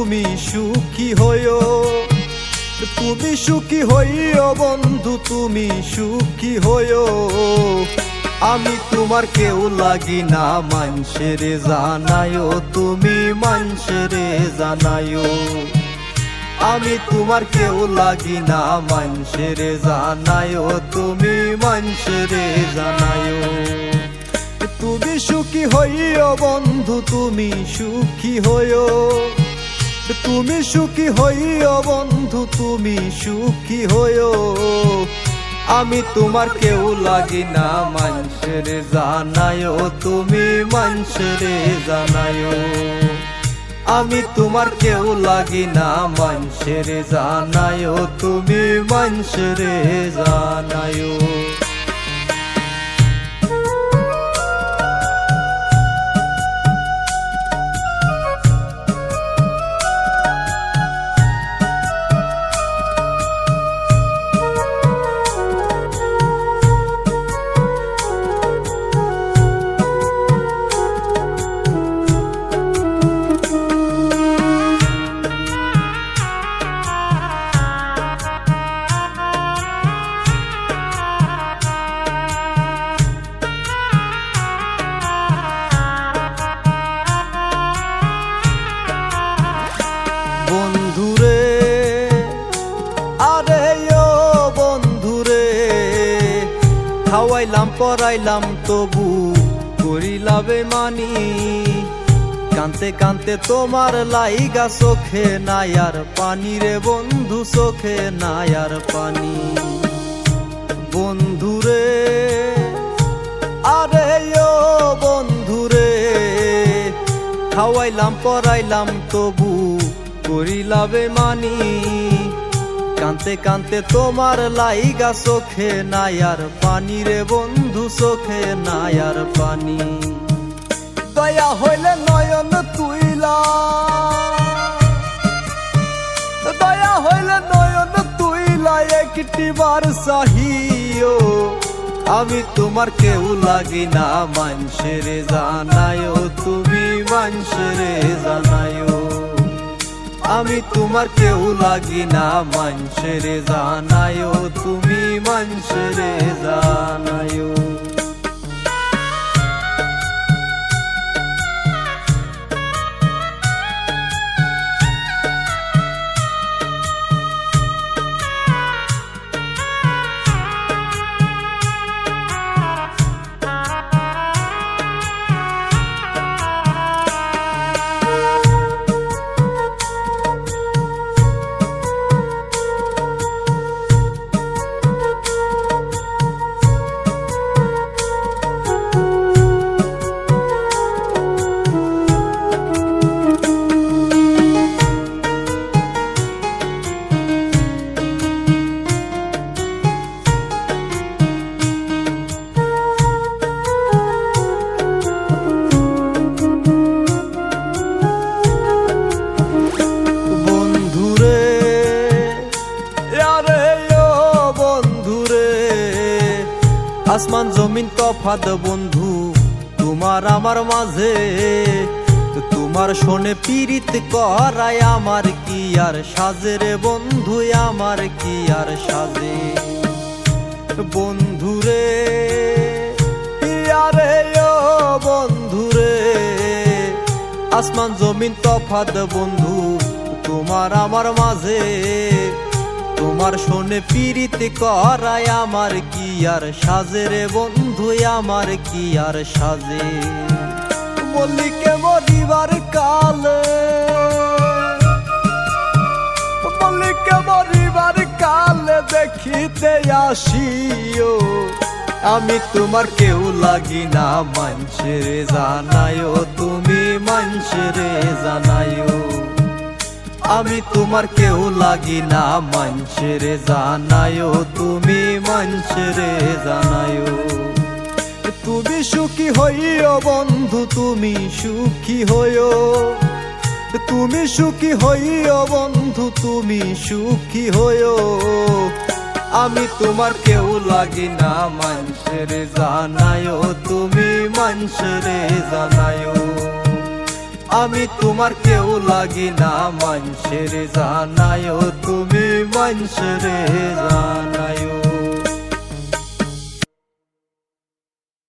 তুমি সুখী হইও, তুমি সুখী হইও বন্ধু, তুমি সুখী হইও। আমি তোমার কেউ লাগি না, মানুষেরে জানায়ো, তুমি মানুষেরে জানায়ো। আমি তোমার কেউ লাগি না, মানুষেরে জানায়ো, তুমি মানুষেরে জানায়ো। তুমি সুখী হইও বন্ধু, তুমি সুখী হইও, তুমি সুখী হইও বন্ধু, তুমি সুখী হইও। আমি তোমার কেউ লাগি না, মানুষেরে জানায়ো, তুমি মানুষেরে জানায়ো। আমি তোমার কেউ লাগি না, মানুষেরে জানায়ো, তুমি মানুষেরে জানায়ো। বন্ধুরে আরে ও বন্ধুরে, খাওয়াইলাম পরাইলাম তবু করিলা বেমানি। কানতে কানতে তোমার লাইগা চোখে নাই আর পানি রে বন্ধু, চোখে নাই আর পানি। বন্ধুরে আরে ও বন্ধুরে, খাওয়াইলাম পরাইলাম তবু করিলা বেমানি। কানতে কানতে তোমার লাইগা চোখে নাই আর পানি রে বন্ধু, চোখে নাই আর পানি। দয়া হইলে নয়ন তুইলা, দয়া হইলে নয়ন তুইলা একটি বার চাহিও। আমি তোমার কেউ লাগি না, মানুষেরে জানায়ো, তুমি মানুষেরে জানায়ো। আমি তোমার কেউ লাগি না, মানুষেরে জানায়ো, তুমি মানুষেরে জানায়ো। আসমান জমিন তফাৎ বন্ধু তোমার আমার মাঝে, তোমার শোনে পীড়িত করায় আমার কি আর সাজে রে বন্ধু, আমার কি আর সাজে। বন্ধুরে আরে ও বন্ধুরে, আসমান জমিন তফাৎ বন্ধু তোমার আমার মাঝে, তোমার শোনে পীড়িত করায় আমার কি আর সাজে রে বন্ধু, আমার কি আর সাজে। মল্লিকে মরিবার কালে, মল্লিকে মরিবার কালে দেখিতে আসিও। আমি তোমার কেউ লাগি না, মানুষেরে জানায়ো, তুমি মানুষেরে জানায়ো। আমি তোমার কেউ লাগি না, মানুষেরে জানায়ো, তুমি মানুষেরে জানায়ো। তুমি সুখী হইও বন্ধু, তুমি সুখী হইও, তুমি সুখী হইও বন্ধু, তুমি সুখী হইও। আমি তোমার কেউ লাগি না, মানুষেরে জানায়ো, তুমি মানুষেরে জানায়ো। আমি তোমার কেউ লাগি না, মানুষের জানায়ও তুমি মানুষের জানায়ও।